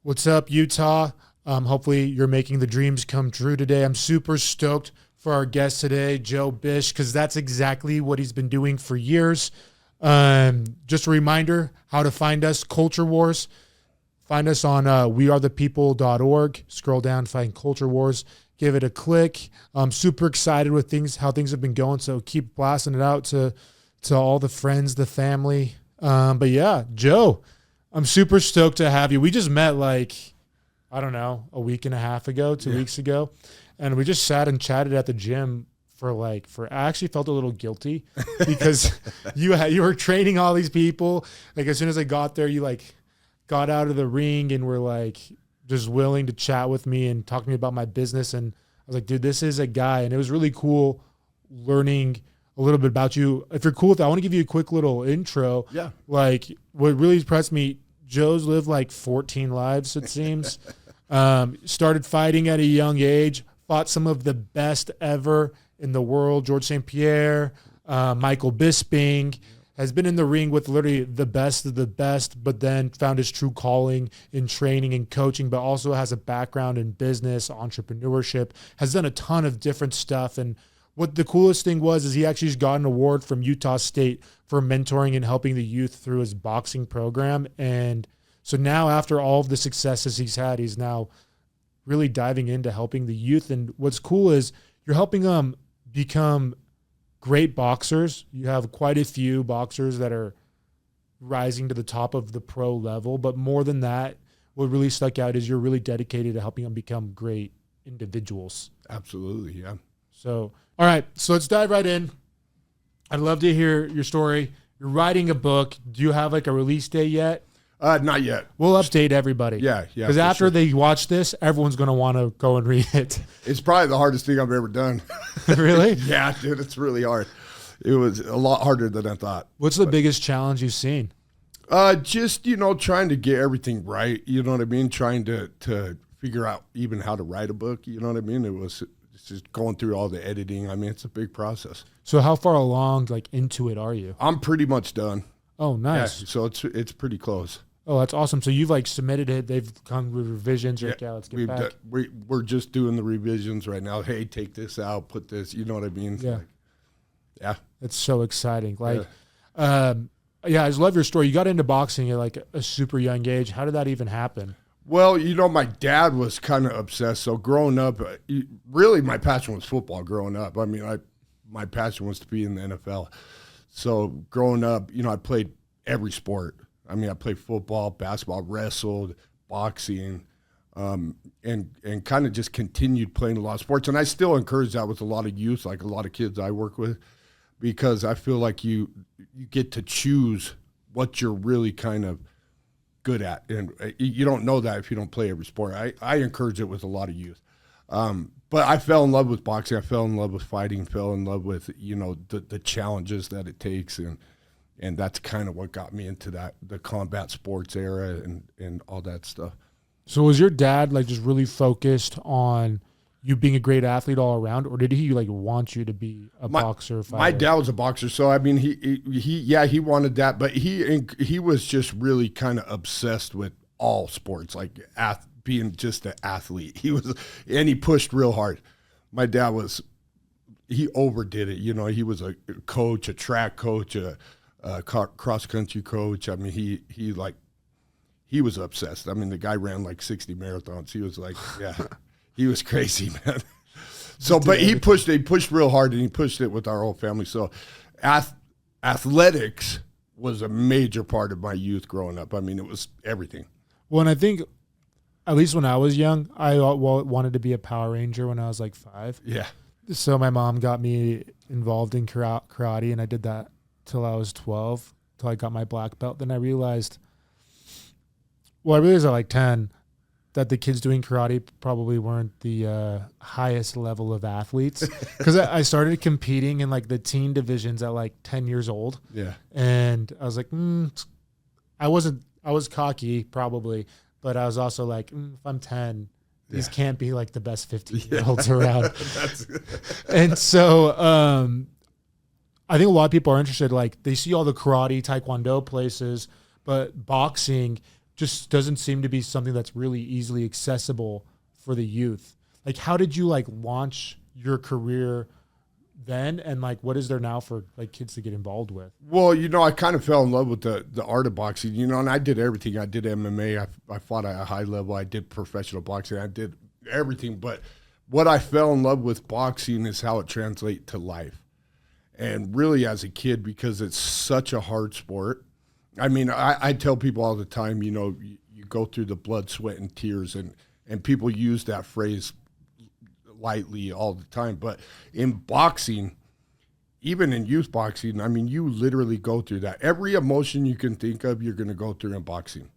What's up, Utah? Hopefully you're making the dreams come true today. I'm super stoked for our guest today, Joe Bish, because that's exactly what he's been doing for years. Just a reminder how to find us, Culture Wars. Find us on wearethepeople.org. Scroll down, find Culture Wars. Give it a click. I'm super excited with how things have been going, so keep blasting it out to all the friends, the family. But yeah, Joe, I'm super stoked to have you. We just met a week and a half ago, 2 weeks ago, and we just sat and chatted at the gym I actually felt a little guilty because you were training all these people. Like as soon as I got there, you got out of the ring and were just willing to chat with me and talk to me about my business. And I was like, dude, this is a guy. And it was really cool learning a little bit about you. If you're cool with that, I want to give you a quick little intro. Yeah. What really impressed me, Joe's lived 14 lives, it seems. Started fighting at a young age, fought some of the best ever in the world. George St. Pierre, Michael Bisping, has been in the ring with literally the best of the best, but then found his true calling in training and coaching, but also has a background in business, entrepreneurship, has done a ton of different stuff. And what the coolest thing is he actually just got an award from Utah State for mentoring and helping the youth through his boxing program. And so now after all of the successes he's had, he's now really diving into helping the youth. And what's cool is you're helping them become great boxers. You have quite a few boxers that are rising to the top of the pro level. But more than that, what really stuck out is you're really dedicated to helping them become great individuals. Absolutely, yeah. So, all right, so let's dive right in. I'd love to hear your story. You're writing a book. Do you have a release date yet? Not yet. We'll update everybody. Yeah. Because after they watch this, everyone's going to want to go and read it. It's probably the hardest thing I've ever done. Really? Yeah, dude, it's really hard. It was a lot harder than I thought. What's the biggest challenge you've seen? Just, trying to get everything right. You know what I mean? Trying to figure out even how to write a book. You know what I mean? It's just going through all the editing. I mean, it's a big process. So how far along into it are you? I'm pretty much done. Oh, nice. Yeah, so it's pretty close. Oh, that's awesome. So you've submitted it. They've come with revisions. You're let's get back. We're just doing the revisions right now. Hey, take this out, put this, you know what I mean? Yeah. Yeah. It's so exciting. I just love your story. You got into boxing at a super young age. How did that even happen? Well, my dad was kind of obsessed. So growing up, really my passion was football growing up. I mean, my passion was to be in the NFL. So growing up, I played every sport. I mean, I played football, basketball, wrestled, boxing, and kind of just continued playing a lot of sports. And I still encourage that with a lot of youth, like a lot of kids I work with, because I feel like you get to choose what you're really kind of good at. And you don't know that if you don't play every sport. I encourage it with a lot of youth. But I fell in love with boxing. I fell in love with fighting, fell in love with, the challenges that it takes. And that's kind of what got me into the combat sports era and all that stuff. So was your dad just really focused on you being a great athlete all around, or did he want you to be a boxer? Fighter? My dad was a boxer, so I mean he wanted that, but he was just really kind of obsessed with all sports, being just an athlete. He pushed real hard. My dad he overdid it. He was a coach, a track coach, a cross country coach. I mean, he was obsessed. I mean, the guy ran 60 marathons. He was he was crazy, man. So, but he pushed real hard, and he pushed it with our whole family. So, athletics was a major part of my youth growing up. I mean, it was everything. Well, and I think, at least when I was young, I wanted to be a Power Ranger when I was 5. Yeah. So my mom got me involved in karate, and I did that till I was 12, till I got my black belt. Then I realized at 10 that the kids doing karate probably weren't the highest level of athletes, because I started competing in the teen divisions at 10 years old. Yeah. And I was I was cocky probably, but I was also if I'm 10, these can't be the best 15-year-olds around. And so, I think a lot of people are interested, they see all the karate, taekwondo places, but boxing, just doesn't seem to be something that's really easily accessible for the youth. Like, how did you like launch your career then, and like what is there now for like kids to get involved with? Well, I kind of fell in love with the art of boxing, and I did everything. I did MMA. I fought at a high level. I did professional boxing. I did everything. But what I fell in love with boxing is how it translates to life. And really as a kid, because it's such a hard sport. I mean, I tell people all the time, you go through the blood, sweat, and tears, and people use that phrase lightly all the time. But in boxing, even in youth boxing, I mean, you literally go through that. Every emotion you can think of, you're going to go through in boxing.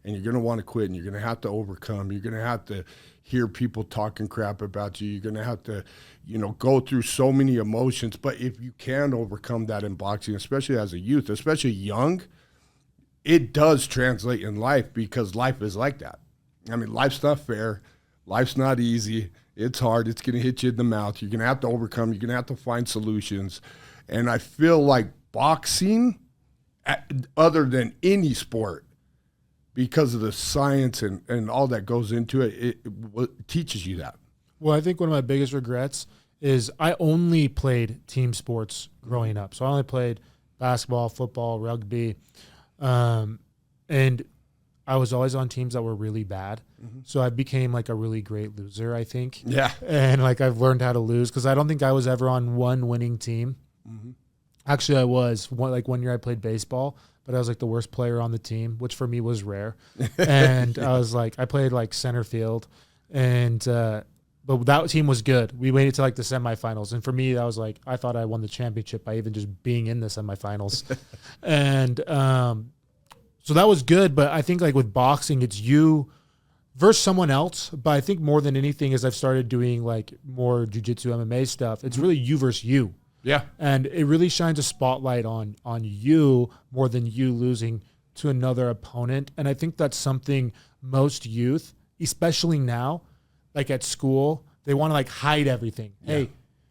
And you're going to want to quit, and you're going to have to overcome. You're going to have to hear people talking crap about you. You're going to have to, go through so many emotions. But if you can overcome that in boxing, especially as a youth, especially young, it does translate in life, because life is like that. I mean, life's not fair. Life's not easy. It's hard. It's going to hit you in the mouth. You're going to have to overcome. You're going to have to find solutions. And I feel like boxing, other than any sport, because of the science and all that goes into it, it teaches you that. Well, I think one of my biggest regrets is I only played team sports growing up. So I only played basketball, football, rugby, and I was always on teams that were really bad. Mm-hmm. So I became like a really great loser, I think. Yeah. And like I've learned how to lose, because I don't think I was ever on one winning team. Mm-hmm. Actually, I was. One year I played baseball, but I was like the worst player on the team, which for me was rare. And I played like center field, and but that team was good. We waited to like the semifinals, and for me, that was like I thought I won the championship by even just being in the semifinals, and so that was good. But I think like with boxing, it's you versus someone else. But I think more than anything, as I've started doing like more jiu-jitsu, MMA stuff, it's really you versus you. Yeah. And it really shines a spotlight on you more than you losing to another opponent. And I think that's something most youth, especially now, like at school, they want to like hide everything. Yeah. Hey,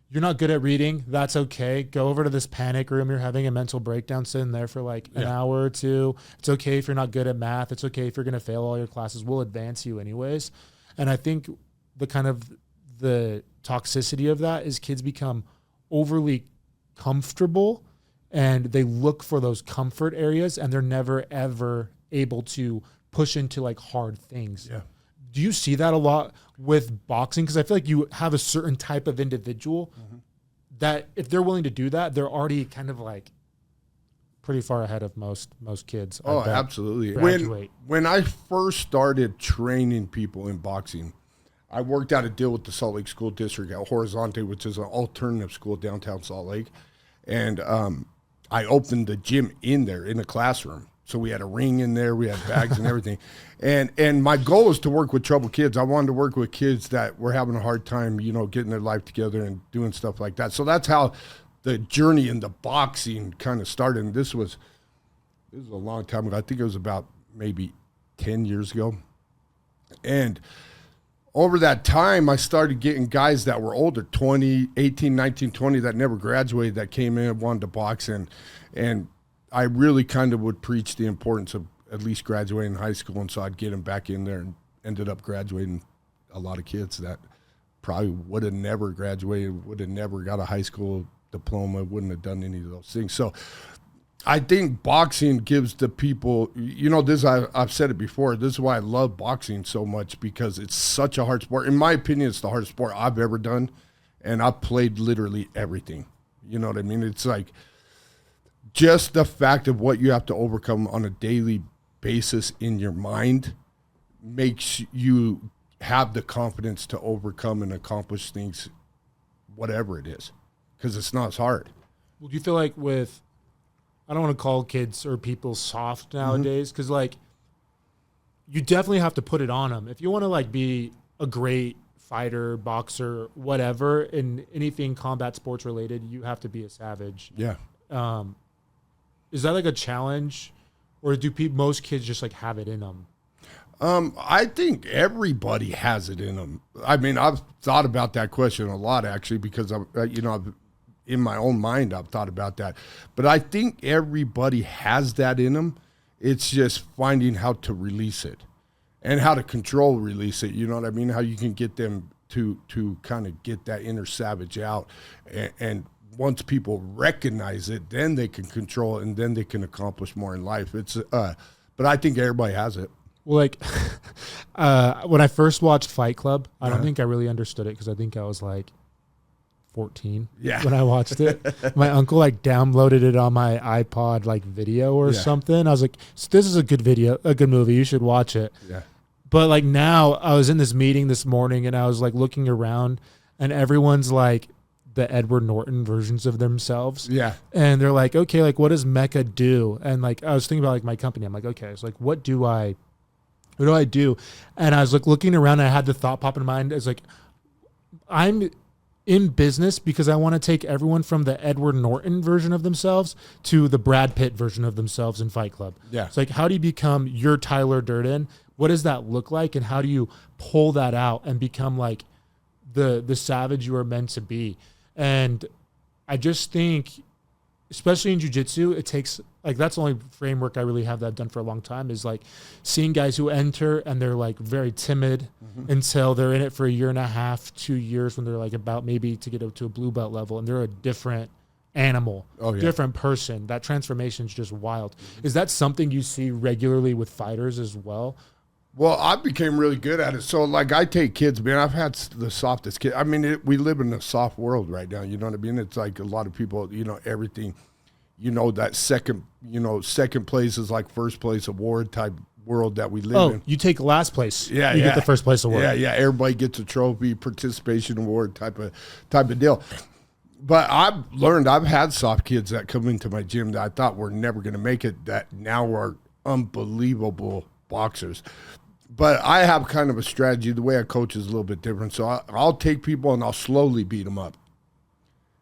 you're not good at reading. That's okay. Go over to this panic room. You're having a mental breakdown, sitting there for like an hour or two. It's okay if you're not good at math. It's okay if you're going to fail all your classes. We'll advance you anyways. And I think the toxicity of that is kids become overly comfortable, and they look for those comfort areas, and they're never ever able to push into like hard things. Yeah. Do you see that a lot with boxing? Because I feel like you have a certain type of individual that if they're willing to do that, they're already kind of like pretty far ahead of most kids. Oh, absolutely. When I first started training people in boxing, I worked out a deal with the Salt Lake School District at Horizonte, which is an alternative school downtown Salt Lake. And I opened the gym in there in the classroom. So we had a ring in there, we had bags and everything. And my goal was to work with troubled kids. I wanted to work with kids that were having a hard time, getting their life together and doing stuff like that. So that's how the journey into boxing kind of started. And this was a long time ago. I think it was about maybe 10 years ago. And over that time, I started getting guys that were older, 20, 18, 19, 20, that never graduated, that came in and wanted to box. And I really kind of would preach the importance of at least graduating high school, and so I'd get them back in there, and ended up graduating a lot of kids that probably would have never graduated, would have never got a high school diploma, wouldn't have done any of those things. So I think boxing gives the people, I've said it before, this is why I love boxing so much, because it's such a hard sport. In my opinion, it's the hardest sport I've ever done, and I've played literally everything. You know what I mean? It's like just the fact of what you have to overcome on a daily basis in your mind makes you have the confidence to overcome and accomplish things, whatever it is, because it's not as hard. Well, do you feel like I don't want to call kids or people soft nowadays, because like you definitely have to put it on them. If you want to like be a great fighter, boxer, whatever, in anything combat sports related, you have to be a savage. Yeah. Is that like a challenge, or do most kids just like have it in them? I think everybody has it in them. I mean, I've thought about that question a lot, actually, because I've in my own mind, I've thought about that. But I think everybody has that in them. It's just finding how to release it and how to release it. You know what I mean? How you can get them to kind of get that inner savage out. And once people recognize it, then they can control it, and then they can accomplish more in life. But I think everybody has it. Well, like when I first watched Fight Club, I don't think I really understood it because I think I was like 14 when I watched it. My uncle like downloaded it on my iPod like video or something. I was like, this is a good video, a good movie. You should watch it. Yeah. But like now I was in this meeting this morning and I was like looking around and everyone's like the Edward Norton versions of themselves. Yeah. And they're like, okay, like what does Mecca do? And like I was thinking about like my company. I'm like, okay, so like what do I do? And I was like looking around and I had the thought pop in mind. It's like I'm in business because I want to take everyone from the Edward Norton version of themselves to the Brad Pitt version of themselves in Fight Club. Yeah. It's like, how do you become your Tyler Durden? What does that look like? And how do you pull that out and become like the savage you are meant to be? And I just think, especially in jiu-jitsu, it takes like, that's the only framework I really have that I've done for a long time is like seeing guys who enter and they're like very timid until they're in it for a year and a half, 2 years, when they're like about maybe to get up to a blue belt level and they're a different animal, different person. That transformation is just wild. Is that something you see regularly with fighters as well? Well, I became really good at it. So, like, I take kids, man. I've had the softest kid. I mean, we live in a soft world right now. You know what I mean? It's like a lot of people, you know, everything, you know, that second place is like first place award type world that we live in. You take last place. Yeah, you get the first place award. Yeah. Everybody gets a trophy, participation award type of deal. But I've had soft kids that come into my gym that I thought were never going to make it that now are unbelievable boxers. But I have kind of a strategy. The way I coach is a little bit different. So I'll take people and I'll slowly beat them up.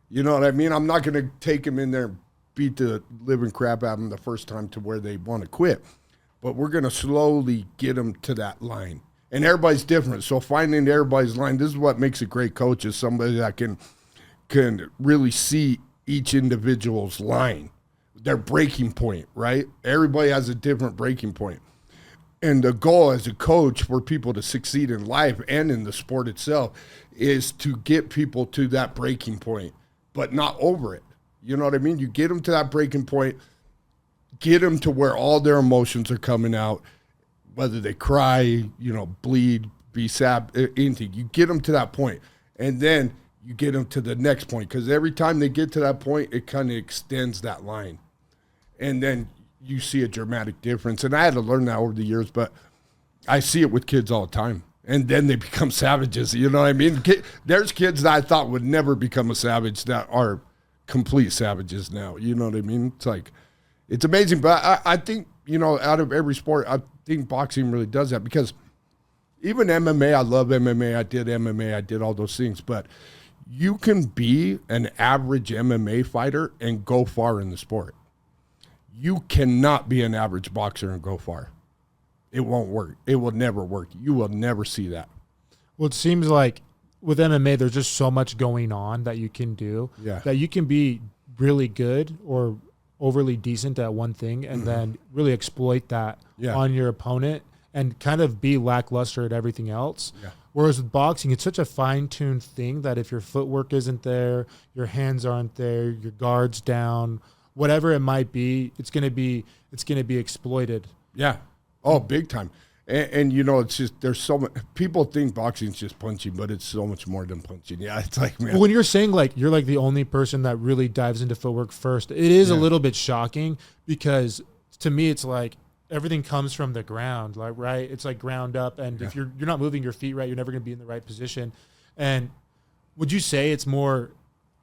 You know what I mean? I'm not going to take them in there and beat the living crap out of them the first time to where they want to quit. But we're going to slowly get them to that line. And everybody's different. So finding everybody's line, this is what makes a great coach, is somebody that can really see each individual's line, their breaking point, right? Everybody has a different breaking point. And the goal as a coach for people to succeed in life and in the sport itself is to get people to that breaking point, but not over it. You know what I mean? You get them to that breaking point, get them to where all their emotions are coming out, whether they cry, you know, bleed, be sad, anything. You get them to that point, and then you get them to the next point, because every time they get to that point, it kind of extends that line. And then you see a dramatic difference. And I had to learn that over the years, but I see it with kids all the time. And then they become savages, you know what I mean? There's kids that I thought would never become a savage that are complete savages now, you know what I mean? It's like, it's amazing. But I think, you know, out of every sport, I think boxing really does that, because even MMA, I love MMA, I did all those things, but you can be an average MMA fighter and go far in the sport. You cannot be an average boxer and go far. It won't work. It will never work. You will never see that. Well, it seems like with MMA, there's just so much going on that you can do, that you can be really good or overly decent at one thing and then really exploit that on your opponent and kind of be lackluster at everything else. Yeah. Whereas with boxing, it's such a fine-tuned thing that if your footwork isn't there, your hands aren't there, your guard's down, whatever it might be, it's gonna be exploited. Yeah. Oh, big time. And you know, it's just, there's so much, people think boxing's just punching, but it's so much more than punching. Yeah, it's like, man. Well, when you're saying like you're like the only person that really dives into footwork first, it is a little bit shocking, because to me it's like everything comes from the ground, like, right? It's like ground up, and if you're not moving your feet right, you're never gonna be in the right position. And would you say it's more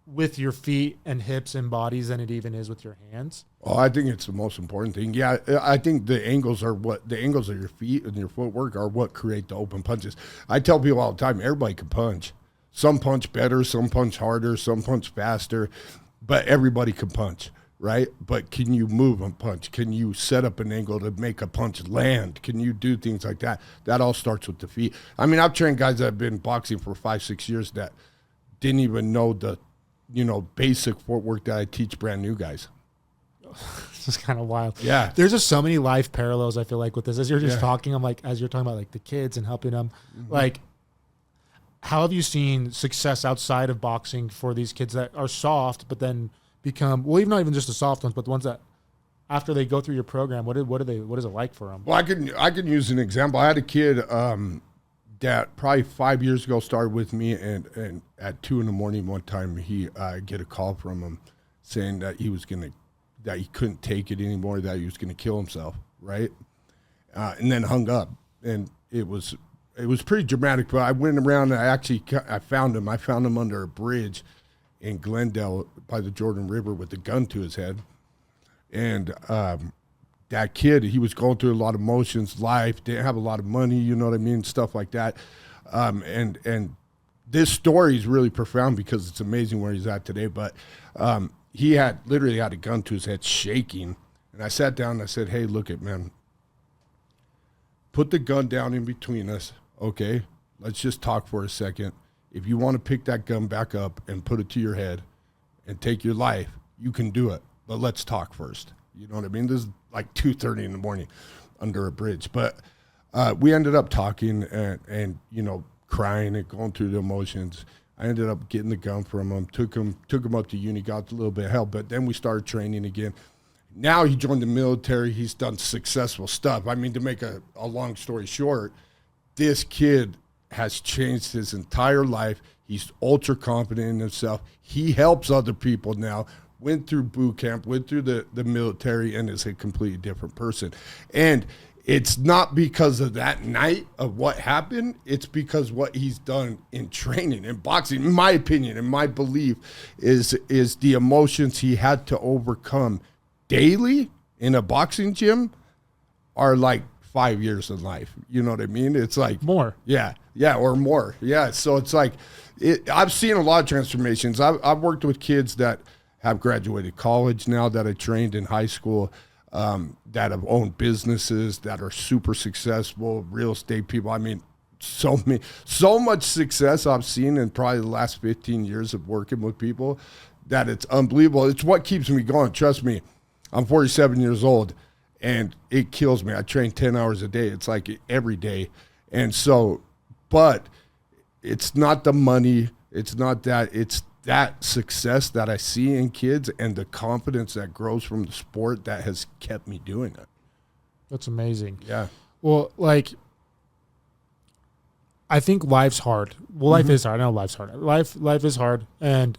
with your feet and hips and bodies than it even is with your hands? Oh, I think it's the most important thing. Yeah, I think the angles of your feet and your footwork are what create the open punches. I tell people all the time, everybody can punch. Some punch better, some punch harder, some punch faster, but everybody can punch, right? But can you move and punch? Can you set up an angle to make a punch land? Can you do things like that? That all starts with the feet. I mean, I've trained guys that have been boxing for 5-6 years that didn't even know the, you know, basic footwork that I teach brand new guys. it's just kind of wild. Yeah. There's just so many life parallels, I feel like, with this. As you're just talking, I'm like, as you're talking about like the kids and helping them, like, how have you seen success outside of boxing for these kids that are soft, but then become, well, even not even just the soft ones, but the ones that after they go through your program, what is it like for them? Well, I can use an example. I had a kid that probably 5 years ago started with me, and at 2 a.m. one time he get a call from him saying that he couldn't take it anymore, that he was gonna kill himself, right? And then hung up, and it was pretty dramatic. But I went around and I found him. I found him under a bridge in Glendale by the Jordan River with a gun to his head. And that kid, he was going through a lot of emotions, life, didn't have a lot of money, you know what I mean, stuff like that. And this story is really profound because it's amazing where he's at today. But he literally had a gun to his head, shaking. And I sat down and I said, hey, look it, man. Put the gun down in between us, okay? Let's just talk for a second. If you want to pick that gun back up and put it to your head and take your life, you can do it. But let's talk first. You know what I mean? This is like 2:30 in the morning under a bridge. But we ended up talking and you know, crying and going through the emotions. I ended up getting the gun from him, took him up to uni, got a little bit of help. But then we started training again. Now he joined the military. He's done successful stuff. I mean, to make a long story short, this kid has changed his entire life. He's ultra confident in himself. He helps other people now. Went through boot camp, went through the military, and is a completely different person. And it's not because of that night of what happened. It's because what he's done in training, in boxing, in my opinion, in my belief, is the emotions he had to overcome daily in a boxing gym are like 5 years in life. You know what I mean? It's like more. Yeah, or more. Yeah, so it's like I've seen a lot of transformations. I've worked with kids that have graduated college now, that I trained in high school, that have owned businesses, that are super successful, real estate people. I mean, so much success I've seen in probably the last 15 years of working with people that it's unbelievable. It's what keeps me going. Trust me, I'm 47 years old, and it kills me. I train 10 hours a day. It's like every day. And so, but it's not the money. It's not that. It's that success that I see in kids and the confidence that grows from the sport that has kept me doing it. That's amazing. Yeah. Well, like, I think life's hard. Well, life is hard. I know life's hard. Life is hard, and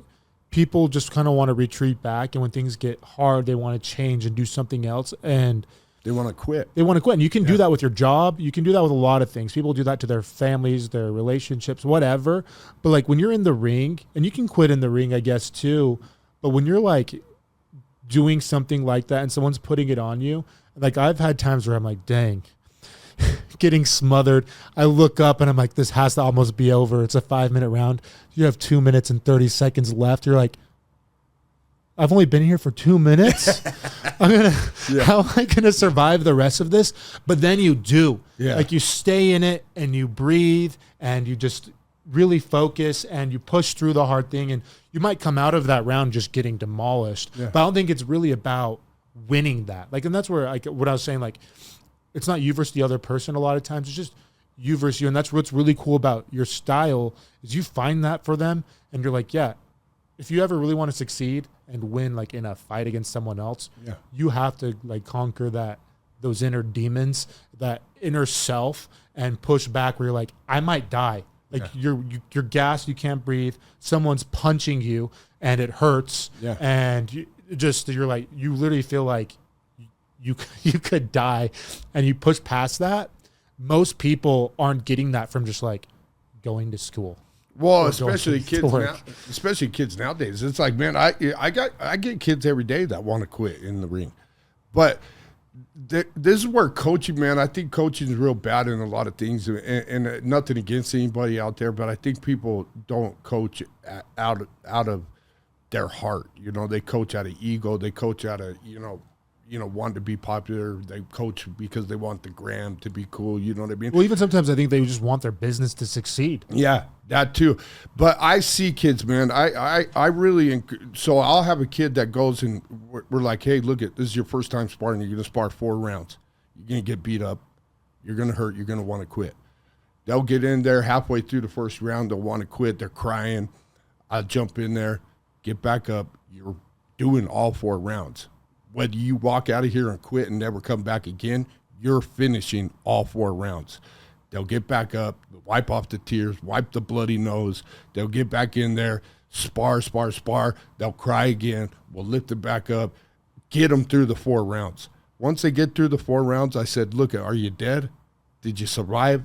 people just kind of want to retreat back. And when things get hard, they want to change and do something else. And they want to quit. And you can do that with your job. You can do that with a lot of things. People do that to their families, their relationships, whatever. But like when you're in the ring, and you can quit in the ring, I guess, too. But when you're like doing something like that and someone's putting it on you, like I've had times where I'm like, dang, getting smothered. I look up and I'm like, this has to almost be over. It's a 5-minute round. You have 2 minutes and 30 seconds left. You're like, I've only been here for 2 minutes. How am I gonna survive the rest of this? But then you do. Yeah. Like you stay in it and you breathe and you just really focus and you push through the hard thing, and you might come out of that round just getting demolished. Yeah. But I don't think it's really about winning that. Like, and that's where what I was saying, like, it's not you versus the other person a lot of times. It's just you versus you. And that's what's really cool about your style is you find that for them and you're like, yeah, if you ever really want to succeed and win, like in a fight against someone else, you have to like conquer those inner demons, that inner self, and push back where you're like, I might die. Like you're gassed, you can't breathe. Someone's punching you and it hurts. Yeah. And you're like, you literally feel like you could die, and you push past that. Most people aren't getting that from just like going to school. Well, especially kids nowadays. It's like, man, I get kids every day that want to quit in the ring. But this is where coaching, man, I think coaching is real bad in a lot of things, and nothing against anybody out there, but I think people don't coach out of their heart. You know, they coach out of ego. They coach out of, you want to be popular. They coach because they want the gram to be cool. You know what I mean? Well, even sometimes I think they just want their business to succeed. Yeah, that too. But I see kids, man. I really, so I'll have a kid that goes and we're like, hey, look this is your first time sparring. You're going to spar 4 rounds. You're going to get beat up. You're going to hurt. You're going to want to quit. They'll get in there halfway through the first round. They'll want to quit. They're crying. I'll jump in there, get back up. You're doing all 4 rounds. Whether you walk out of here and quit and never come back again, you're finishing all 4 rounds. They'll get back up, wipe off the tears, wipe the bloody nose. They'll get back in there, spar. They'll cry again. We'll lift them back up, get them through the 4 rounds. Once they get through the 4 rounds, I said, look, are you dead? Did you survive?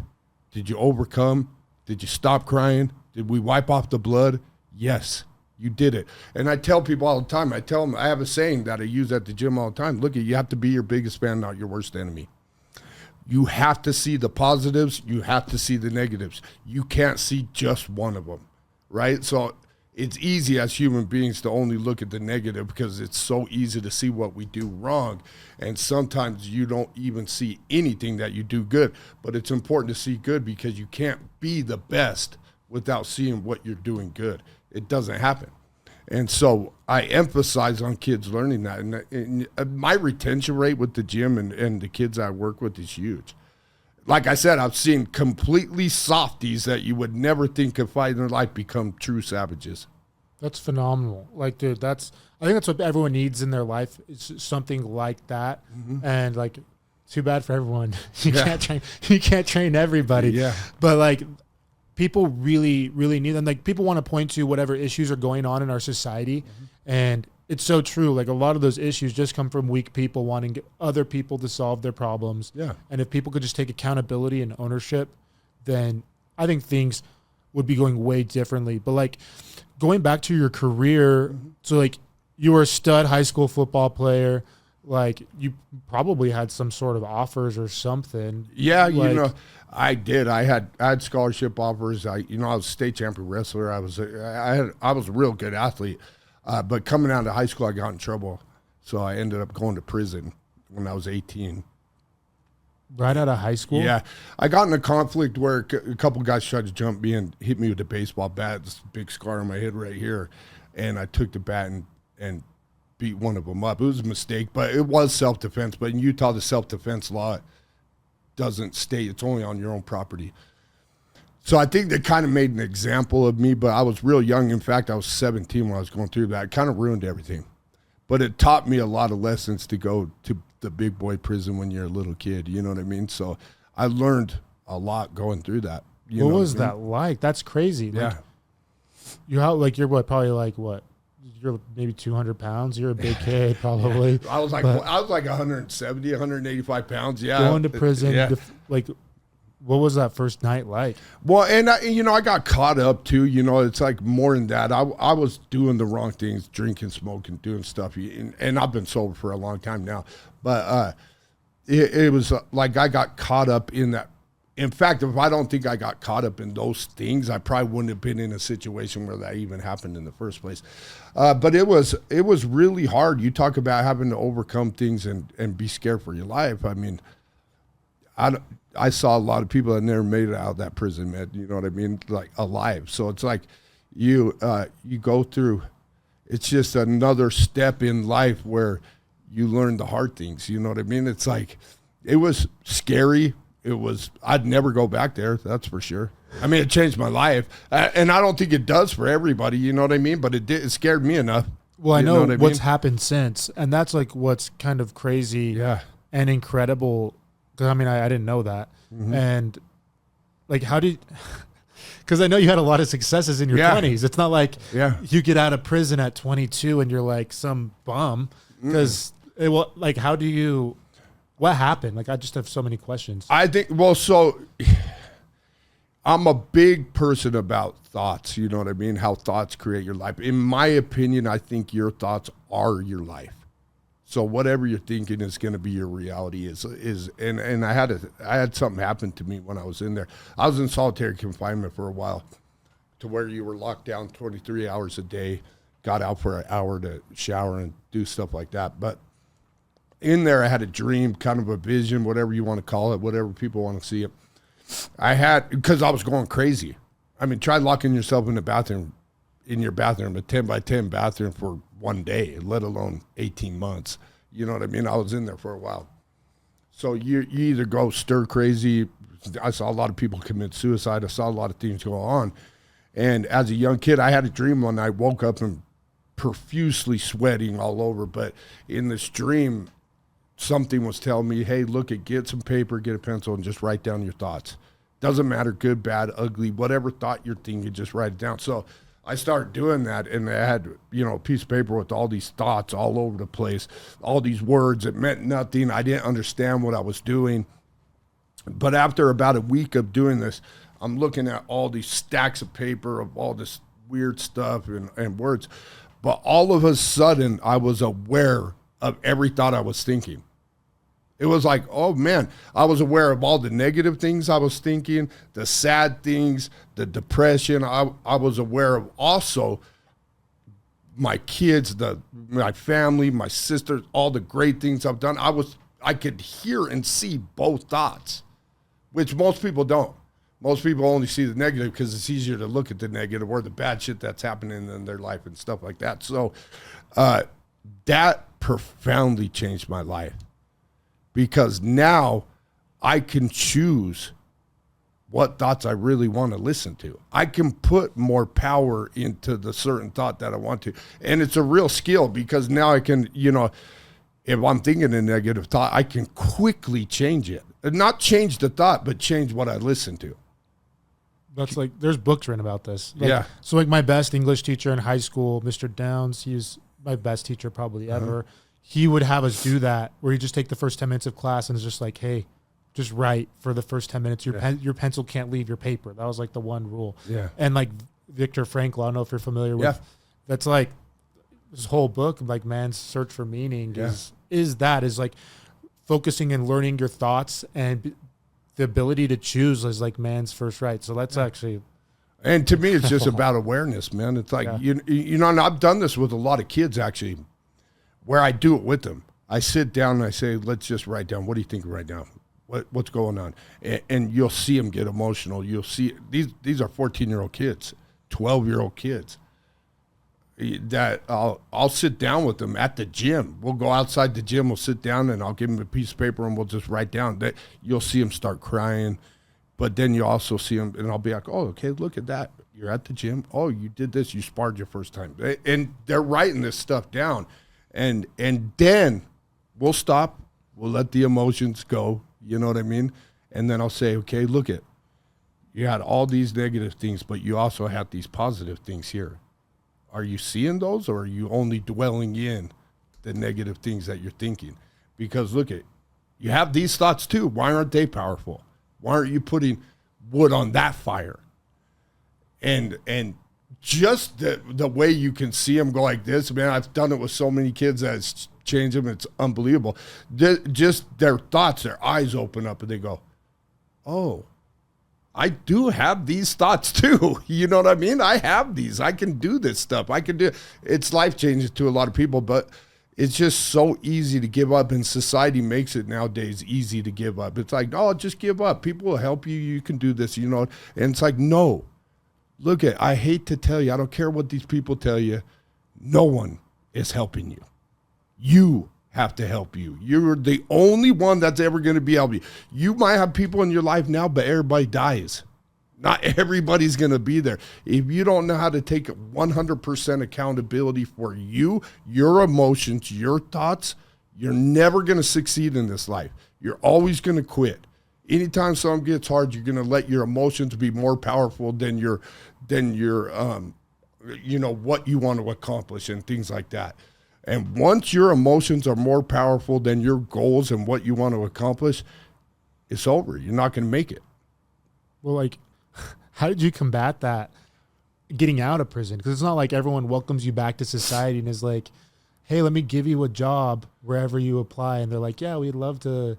Did you overcome? Did you stop crying? Did we wipe off the blood? Yes. You did it. And I tell people all the time, I have a saying that I use at the gym all the time. Look, you have to be your biggest fan, not your worst enemy. You have to see the positives. You have to see the negatives. You can't see just one of them, right? So it's easy as human beings to only look at the negative because it's so easy to see what we do wrong. And sometimes you don't even see anything that you do good. But it's important to see good because you can't be the best without seeing what you're doing good. It doesn't happen. And so I emphasize on kids learning that. And my retention rate with the gym and the kids I work with is huge. Like I said, I've seen completely softies that you would never think could fight in their life become true savages. That's phenomenal. Like, dude, I think that's what everyone needs in their life is something like that. Mm-hmm. And like, too bad for everyone. You can't train everybody. Yeah. But like, people really, really need them. Like, people want to point to whatever issues are going on in our society. Mm-hmm. And it's so true. Like, a lot of those issues just come from weak people wanting other people to solve their problems. Yeah. And if people could just take accountability and ownership, then I think things would be going way differently. But like, going back to your career, mm-hmm. So like, you were a stud high school football player. Like, you probably had some sort of offers or something. Yeah, like, I did. I had scholarship offers. I was a state champion wrestler. I was a real good athlete. But coming out of high school, I got in trouble. So I ended up going to prison when I was 18. Right out of high school? Yeah. I got in a conflict where a couple guys tried to jump me and hit me with a baseball bat. This big scar on my head right here. And I took the bat and beat one of them up. It was a mistake, but it was self-defense. But in Utah, the self-defense law doesn't state. It's only on your own property. So I think they kind of made an example of me, but I was real young. In fact, I was 17 when I was going through that. It kind of ruined everything. But it taught me a lot of lessons to go to the big boy prison when you're a little kid. You know what I mean? So I learned a lot going through that. What was that like? That's crazy. Yeah. You're what? You're maybe 200 pounds. You're a big kid, probably. Yeah. I was like 170, 185 pounds. Yeah. Going to prison. Yeah. What was that first night like? Well, and I got caught up too. It's like more than that. I was doing the wrong things, drinking, smoking, doing stuff. And I've been sober for a long time now. But it was like I got caught up in that. In fact, if I don't think I got caught up in those things, I probably wouldn't have been in a situation where that even happened in the first place. But it was really hard. You talk about having to overcome things and be scared for your life. I mean, I saw a lot of people that never made it out of that prison, man. You know what I mean? Like, alive. So it's like you go through. It's just another step in life where you learn the hard things. You know what I mean? It's like, it was scary. I'd never go back there, that's for sure. I mean, it changed my life. And I don't think it does for everybody, you know what I mean? But it scared me enough. Well, I know what's happened since. And that's like what's kind of crazy and incredible. Because, I mean, I didn't know that. Mm-hmm. And, like, because I know you had a lot of successes in your 20s. It's not like you get out of prison at 22 and you're like some bum. Because, what happened? Like, I just have so many questions. I think, I'm a big person about thoughts, you know what I mean? How thoughts create your life. In my opinion, I think your thoughts are your life. So whatever you're thinking is going to be your reality and I had something happen to me when I was in there. I was in solitary confinement for a while to where you were locked down 23 hours a day, got out for an hour to shower and do stuff like that. But in there, I had a dream, kind of a vision, whatever you want to call it, whatever people want to see it. I had, because I was going crazy. I mean, try locking yourself in your bathroom, a 10-by-10 bathroom for one day, let alone 18 months. You know what I mean? I was in there for a while. So you either go stir crazy. I saw a lot of people commit suicide. I saw a lot of things go on. And as a young kid, I had a dream one night, woke up and profusely sweating all over. But in this dream, something was telling me, hey, look, get some paper, get a pencil, and just write down your thoughts. Doesn't matter, good, bad, ugly, whatever thought you're thinking, just write it down. So I started doing that, and I had, a piece of paper with all these thoughts all over the place, all these words that meant nothing. I didn't understand what I was doing. But after about a week of doing this, I'm looking at all these stacks of paper of all this weird stuff and words. But all of a sudden, I was aware of every thought I was thinking. It was like, oh, man, I was aware of all the negative things I was thinking, the sad things, the depression. I was aware of also my kids, my family, my sisters, all the great things I've done. I could hear and see both thoughts, which most people don't. Most people only see the negative because it's easier to look at the negative or the bad shit that's happening in their life and stuff like that. So that profoundly changed my life. Because now I can choose what thoughts I really want to listen to. I can put more power into the certain thought that I want to. And it's a real skill because now I can, if I'm thinking a negative thought, I can quickly change it. And not change the thought, but change what I listen to. That's like, there's books written about this. Yeah. So like my best English teacher in high school, Mr. Downs, he was my best teacher probably ever. He would have us do that where you just take the first 10 minutes of class and it's just like, hey, just write for the first 10 minutes. Your pencil can't leave your paper. That was like the one rule. Yeah. And like Viktor Frankl, I don't know if you're familiar with, that's like this whole book, like Man's Search for Meaning is like focusing and learning your thoughts, and the ability to choose is like man's first right. So that's actually. And to me, it's just about awareness, man. It's like, and I've done this with a lot of kids actually, where I do it with them. I sit down and I say, let's just write down, what do you think right now? What's going on? And you'll see them get emotional. You'll see, these are 14-year-old kids, 12-year-old kids. That I'll sit down with them at the gym. We'll go outside the gym, we'll sit down, and I'll give them a piece of paper and we'll just write down. That you'll see them start crying, but then you also see them, and I'll be like, oh, okay, look at that. You're at the gym. Oh, you did this. You sparred your first time. And they're writing this stuff down. And then we'll stop. We'll let the emotions go. You know what I mean? And then I'll say, okay, look at, you had all these negative things, but you also have these positive things here. Are you seeing those, or are you only dwelling in the negative things that you're thinking? Because look at, you have these thoughts too. Why aren't they powerful? Why aren't you putting wood on that fire? And just the way you can see them go like this, man, I've done it with so many kids that it's changed them. It's unbelievable. Just their thoughts, their eyes open up and they go, oh, I do have these thoughts too. You know what I mean? I have these. I can do this stuff. I can do it. It's life-changing to a lot of people, but it's just so easy to give up, and society makes it nowadays easy to give up. It's like, oh, just give up. People will help you. You can do this, And it's like, no. Look I hate to tell you, I don't care what these people tell you. No one is helping you. You have to help you. You're the only one that's ever going to be helping you. You might have people in your life now, but everybody dies. Not everybody's going to be there. If you don't know how to take 100% accountability for you, your emotions, your thoughts, you're never going to succeed in this life. You're always going to quit. Anytime something gets hard, you're going to let your emotions be more powerful than your what you want to accomplish and things like that. And once your emotions are more powerful than your goals and what you want to accomplish, it's over. You're not going to make it. Well, like, how did you combat that getting out of prison? Because it's not like everyone welcomes you back to society and is like, hey, let me give you a job wherever you apply. And they're like, yeah, we'd love to.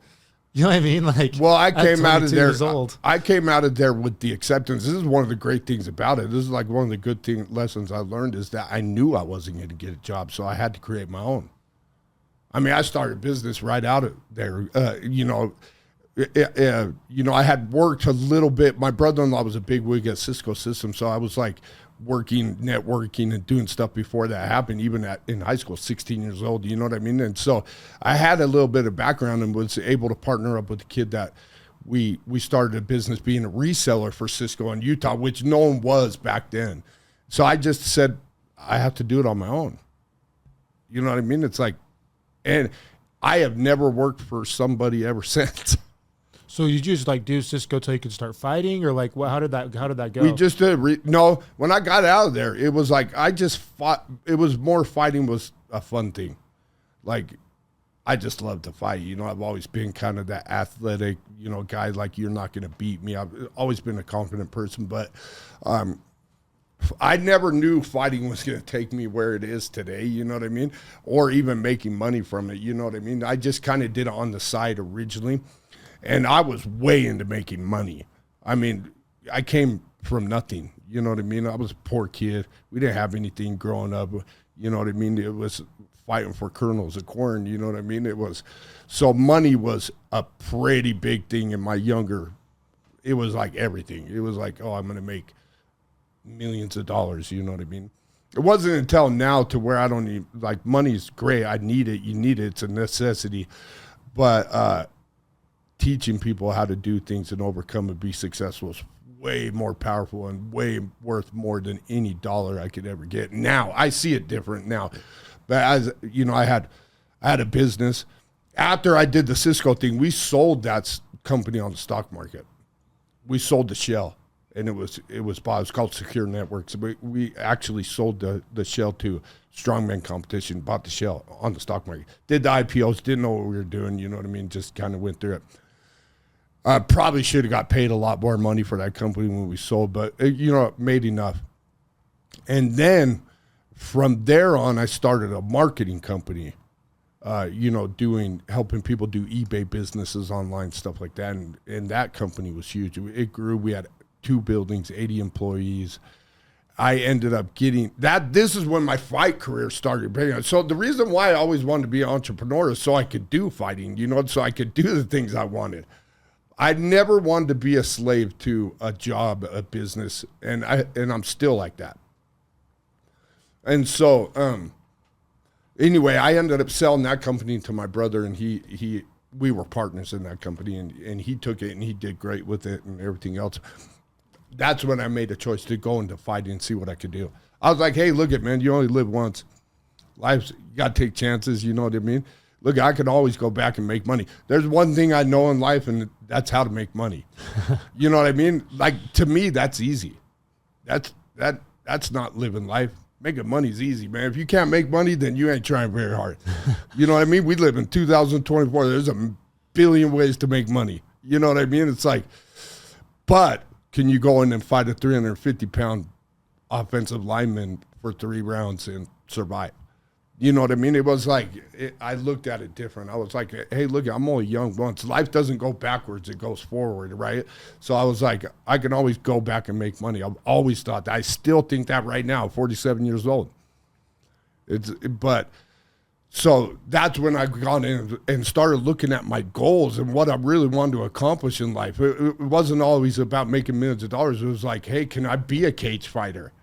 You know what I mean? Like, well, I came out of there. Old. I came out of there with the acceptance. This is one of the great things about it. This is like one of the good lessons I learned is that I knew I wasn't going to get a job, so I had to create my own. I mean, I started a business right out of there. I had worked a little bit. My brother-in-law was a big wig at Cisco Systems, so I was like working, networking, and doing stuff before that happened, even in high school, 16 years old, you know what I mean? And so I had a little bit of background and was able to partner up with a kid that we started a business being a reseller for Cisco in Utah, which no one was back then. So I just said, I have to do it on my own. You know what I mean? It's like, and I have never worked for somebody ever since. So you just like do Cisco till you could start fighting, or like how did that go? We just did. No, when I got out of there, it was like I just fought. It was more fighting was a fun thing. Like I just love to fight. You know, I've always been kind of that athletic, guy. Like you're not going to beat me. I've always been a confident person, but I never knew fighting was going to take me where it is today. You know what I mean? Or even making money from it. You know what I mean? I just kind of did it on the side originally. And I was way into making money. I mean, I came from nothing. You know what I mean? I was a poor kid. We didn't have anything growing up. You know what I mean? It was fighting for kernels of corn. You know what I mean? It was, so money was a pretty big thing in my younger, it was like everything. It was like, oh, I'm going to make millions of dollars. You know what I mean? It wasn't until now to where I don't even, like money's great. I need it. You need it. It's a necessity. But, teaching people how to do things and overcome and be successful is way more powerful and way worth more than any dollar I could ever get. Now I see it different now, but as you know, I had a business after I did the Cisco thing. We sold that company on the stock market. We sold the shell, and it was bought. It was called Secure Networks. We actually sold the shell to strongman competition. Bought the shell on the stock market. Did the IPOs. Didn't know what we were doing. You know what I mean? Just kind of went through it. I probably should have got paid a lot more money for that company when we sold, but made enough. And then from there on, I started a marketing company, helping people do eBay businesses, online stuff like that. And that company was huge. It grew. We had 2 buildings, 80 employees. I ended up getting that. This is when my fight career started. So the reason why I always wanted to be an entrepreneur is so I could do fighting, so I could do the things I wanted. I never wanted to be a slave to a job, a business, and I'm still like that. And so, anyway, I ended up selling that company to my brother, and we were partners in that company, and he took it and he did great with it and everything else. That's when I made a choice to go into fighting and see what I could do. I was like, hey, look it, man, you only live once. You got to take chances, you know what I mean? Look, I can always go back and make money. There's one thing I know in life, and that's how to make money. You know what I mean? Like, to me, that's easy. That's not living life. Making money is easy, man. If you can't make money, then you ain't trying very hard. You know what I mean? We live in 2024. There's a billion ways to make money. You know what I mean? It's like, but can you go in and fight a 350-pound offensive lineman for 3 rounds and survive? You know what I mean? It was like, I looked at it different. I was like, hey, look, I'm only young once. Life doesn't go backwards, it goes forward, right? So I was like, I can always go back and make money. I've always thought that. I still think that right now, 47 years old. So that's when I got in and started looking at my goals and what I really wanted to accomplish in life. It wasn't always about making millions of dollars. It was like, hey, can I be a cage fighter?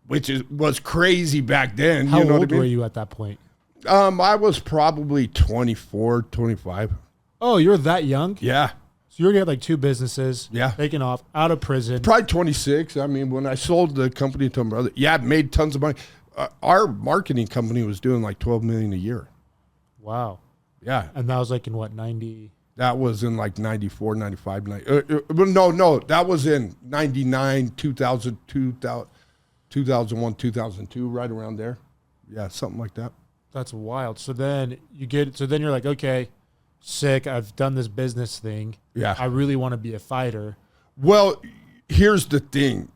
Which was crazy back then. How old were you at that point? I was probably 24, 25. Oh, you were that young? Yeah. So you already had like 2 businesses. Yeah. Taken off, out of prison. Probably 26. I mean, when I sold the company to my brother, I made tons of money. Our marketing company was doing like $12 million a year. Wow. Yeah. And that was like in what, 90? That was in like 94, 95. No. That was in 99, 2000, 2001, 2002, right around there. Yeah, something like that. That's wild. So then you're like, okay, sick. I've done this business thing. Yeah. I really want to be a fighter. Well, here's the thing.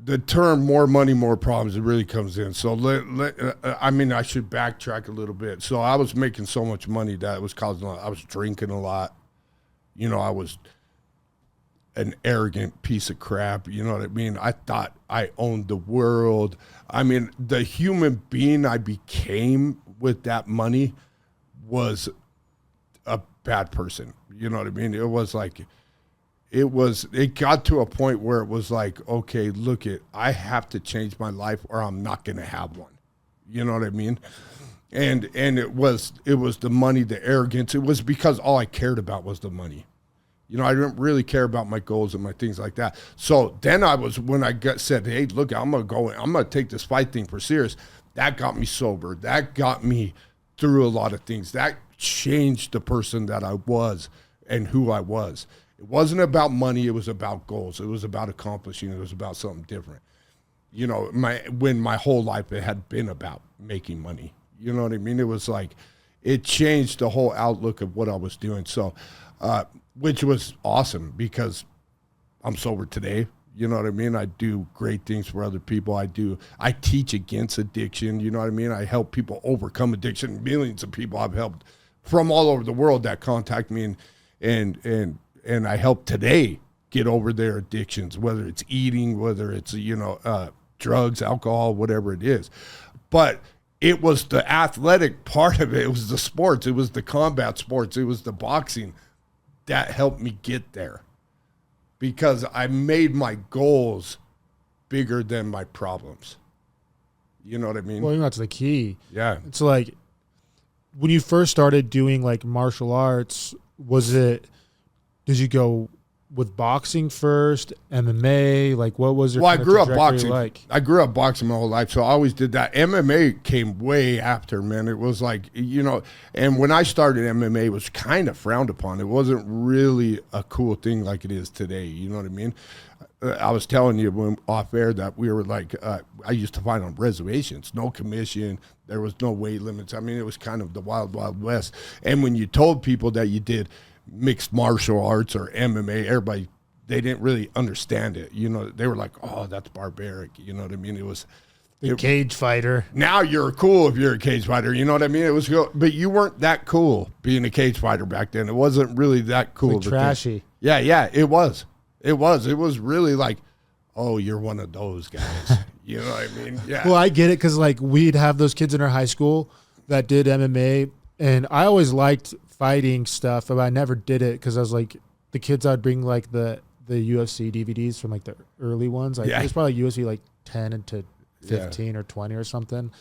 The term more money, more problems, it really comes in. So, I should backtrack a little bit. So I was making so much money that it was causing I was drinking a lot. I was an arrogant piece of crap. You know what I mean? I thought I owned the world. I mean, the human being I became with that money was a bad person. You know what I mean? It was like, it got to a point where it was like, okay, look I have to change my life or I'm not going to have one. You know what I mean? And it was the money, the arrogance. It was because all I cared about was the money. You know, I didn't really care about my goals and my things like that. So then when I said, hey, look, I'm going to take this fight thing for serious. That got me sober. That got me through a lot of things. That changed the person that I was and who I was. It wasn't about money. It was about goals. It was about accomplishing. It was about something different. You know, when my whole life it had been about making money. You know what I mean? It was like, it changed the whole outlook of what I was doing. So, which was awesome because I'm sober today. You know what I mean? I do great things for other people. I teach against addiction. You know what I mean? I help people overcome addiction. Millions of people I've helped from all over the world that contact me, and I help today get over their addictions, whether it's eating, whether it's, drugs, alcohol, whatever it is. But it was the athletic part of it. It was the sports. It was the combat sports. It was the boxing that helped me get there because I made my goals bigger than my problems. You know what I mean? Well, that's the key. Yeah. It's like when you first started doing like martial arts, did you go with boxing first, MMA? Like what was your I grew up boxing. Like? I grew up boxing my whole life, so I always did that. MMA came way after, man. It was like, and when I started MMA, it was kind of frowned upon. It wasn't really a cool thing like it is today. You know what I mean? I was telling you when off air that we were like, I used to fight on reservations, no commission. There was no weight limits. I mean, it was kind of the wild, wild west. And when you told people that you did mixed martial arts or MMA, everybody, they didn't really understand it. You know, they were like, oh, that's barbaric. You know what I mean? It was the cage fighter. Now you're cool if you're a cage fighter. You know what I mean? It was cool, but you weren't that cool being a cage fighter back then. It wasn't really that cool. Like trashy. Yeah, it was. It was really like, oh, you're one of those guys. You know what I mean? Yeah. Well, I get it because like we'd have those kids in our high school that did MMA, and I always liked fighting stuff, but I never did it because I was like, the kids I'd bring like the UFC DVDs from like the early ones. Like, it was probably UFC like 10 into 15 or 20 or something.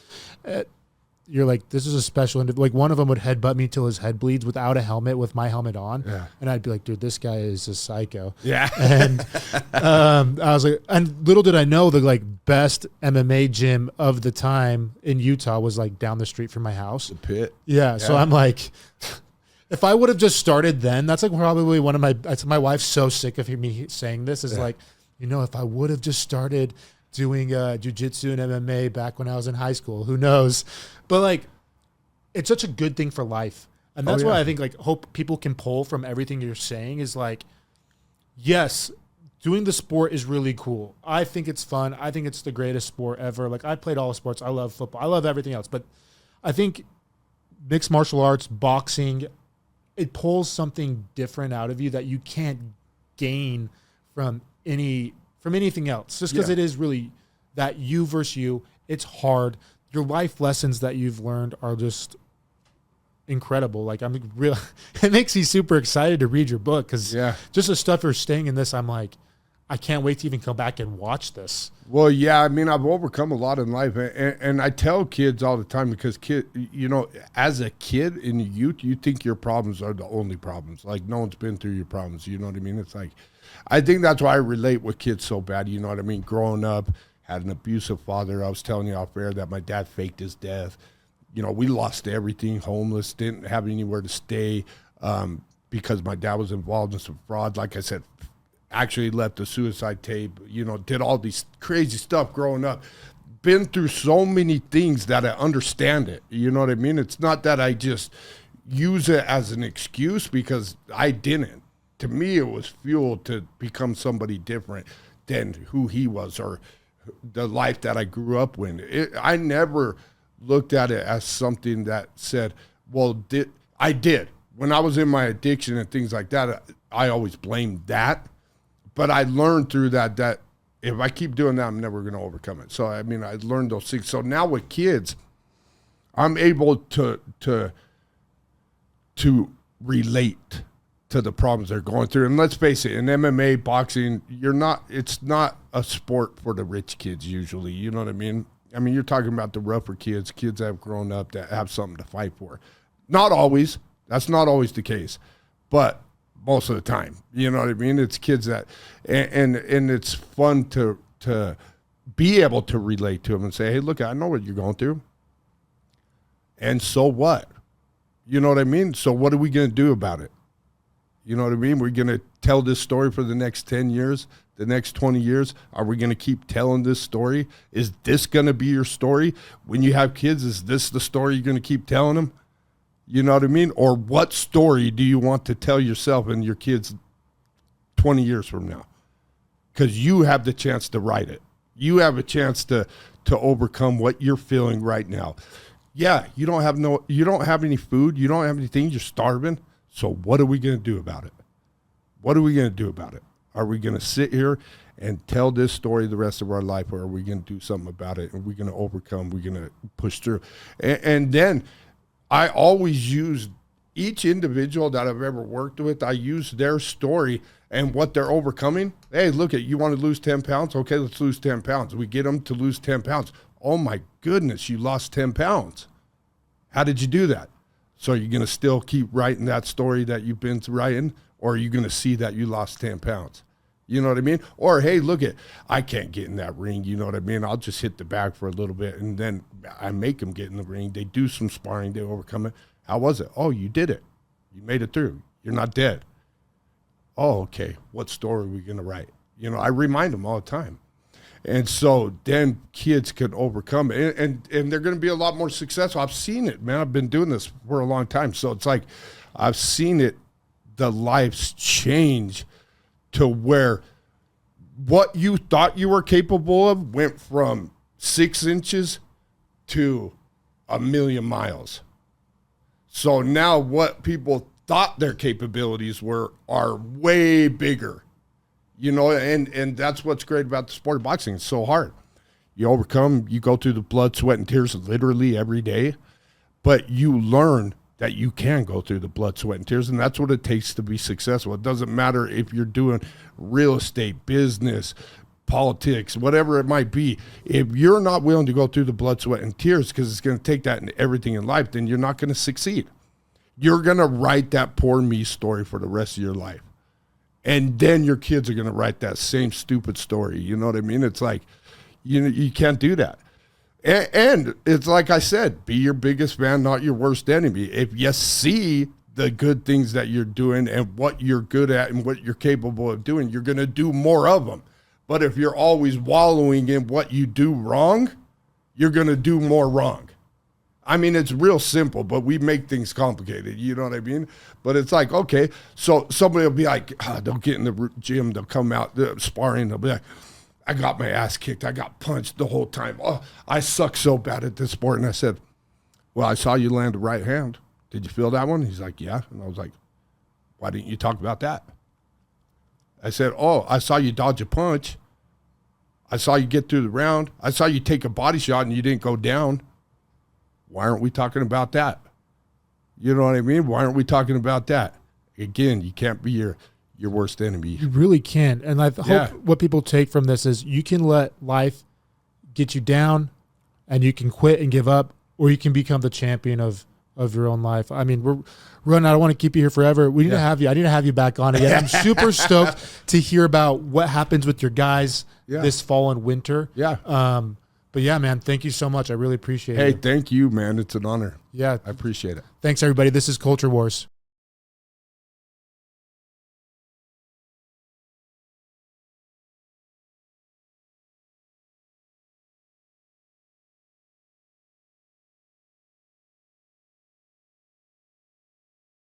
You're like, this is a special. Like one of them would headbutt me till his head bleeds without a helmet, with my helmet on. Yeah. And I'd be like, dude, this guy is a psycho. Yeah. And I was like, and little did I know the like best MMA gym of the time in Utah was like down the street from my house. The Pit. Yeah. So I'm like, if I would have just started then, that's like probably one of my wife's so sick of me saying this is like, if I would have just started doing jiu-jitsu and MMA back when I was in high school, who knows? But like, it's such a good thing for life. And that's why I think like hope people can pull from everything you're saying is like, yes, doing the sport is really cool. I think it's fun. I think it's the greatest sport ever. Like I played all the sports. I love football. I love everything else. But I think mixed martial arts, boxing, it pulls something different out of you that you can't gain from anything else. Just because it is really that you versus you. It's hard. Your life lessons that you've learned are just incredible. Like it makes me super excited to read your book because just the stuff you're saying in this, I'm like, I can't wait to even come back and watch this. Well, yeah, I mean, I've overcome a lot in life, and I tell kids all the time because as a kid in the youth, you think your problems are the only problems. Like no one's been through your problems. You know what I mean? It's like, I think that's why I relate with kids so bad. You know what I mean? Growing up, had an abusive father. I was telling you off air that my dad faked his death. We lost everything, homeless, didn't have anywhere to stay because my dad was involved in some fraud. Like I said, actually left a suicide tape, did all these crazy stuff growing up. Been through so many things that I understand it. You know what I mean? It's not that I just use it as an excuse because I didn't. To me, it was fuel to become somebody different than who he was or the life that I grew up with. I never looked at it as something that said, well, I did. When I was in my addiction and things like that, I always blamed that. But I learned through that if I keep doing that, I'm never going to overcome it. So, I mean, I learned those things. So now with kids, I'm able to to relate to the problems they're going through. And let's face it, in MMA, boxing, it's not a sport for the rich kids usually. You know what I mean? I mean, you're talking about the rougher kids that have grown up, that have something to fight for. Not always. That's not always the case. But most of the time, you know what I mean? It's kids that, and it's fun to be able to relate to them and say, hey, look, I know what you're going through. And so what? You know what I mean? So what are we going to do about it? You know what I mean? We're going to tell this story for the next 10 years, the next 20 years. Are we going to keep telling this story? Is this going to be your story? When you have kids, is this the story you're going to keep telling them? You know what I mean? Or what story do you want to tell yourself and your kids 20 years from now? Because you have the chance to write it. You have a chance to overcome what you're feeling right now. Yeah, you don't have any food, you don't have anything, you're starving. So what are we going to do about it? What are we going to do about it? Are we going to sit here and tell this story the rest of our life, or are we going to do something about it? Are we going to overcome? We're going to push through. And then I always use each individual that I've ever worked with, I use their story and what they're overcoming. Hey, look at, you want to lose 10 pounds? Okay, let's lose 10 pounds. We get them to lose 10 pounds. Oh my goodness, you lost 10 pounds. How did you do that? So you're going to still keep writing that story that you've been writing, or are you going to see that you lost 10 pounds? You know what I mean? Or, hey, look at, I can't get in that ring. You know what I mean? I'll just hit the bag for a little bit, and then I make them get in the ring. They do some sparring. They overcome it. How was it? Oh, you did it. You made it through. You're not dead. Oh, okay. What story are we going to write? You know, I remind them all the time. And so then kids can overcome it, and they're going to be a lot more successful. I've seen it, man. I've been doing this for a long time. So it's like I've seen it, the lives change to where what you thought you were capable of went from 6 inches to 1,000,000 miles. So now what people thought their capabilities were are way bigger. You know, and that's what's great about the sport of boxing. It's so hard. You overcome, you go through the blood, sweat, and tears literally every day, but you learn that you can go through the blood, sweat, and tears, and that's what it takes to be successful. It doesn't matter if you're doing real estate, business, politics, whatever it might be. If you're not willing to go through the blood, sweat, and tears, because it's going to take that in everything in life, then you're not going to succeed. You're going to write that poor me story for the rest of your life. And then your kids are going to write that same stupid story. You know what I mean? It's like, you can't do that. And it's like I said, be your biggest fan, not your worst enemy. If you see the good things that you're doing and what you're good at and what you're capable of doing, you're going to do more of them. But if you're always wallowing in what you do wrong, you're going to do more wrong. I mean, it's real simple, but we make things complicated. You know what I mean? But it's like, okay, so somebody will be like, they'll get in the gym, they'll come out sparring, they'll be like, I got my ass kicked. I got punched the whole time. Oh, I suck so bad at this sport. And I said, well, I saw you land a right hand. Did you feel that one? He's like, yeah. And I was like, why didn't you talk about that? I said, oh, I saw you dodge a punch. I saw you get through the round. I saw you take a body shot and you didn't go down. Why aren't we talking about that? You know what I mean? Why aren't we talking about that? Again, you can't be your worst enemy. You really can't. And I hope what people take from this is you can let life get you down and you can quit and give up, or you can become the champion of your own life. I mean, we're running out. I want to keep you here forever. We need to have you. I need to have you back on again. I'm super stoked to hear about what happens with your guys this fall and winter. Yeah. But yeah, man, thank you so much. I really appreciate it. Hey, thank you, man. It's an honor. Yeah. I appreciate it. Thanks, everybody. This is Culture Wars.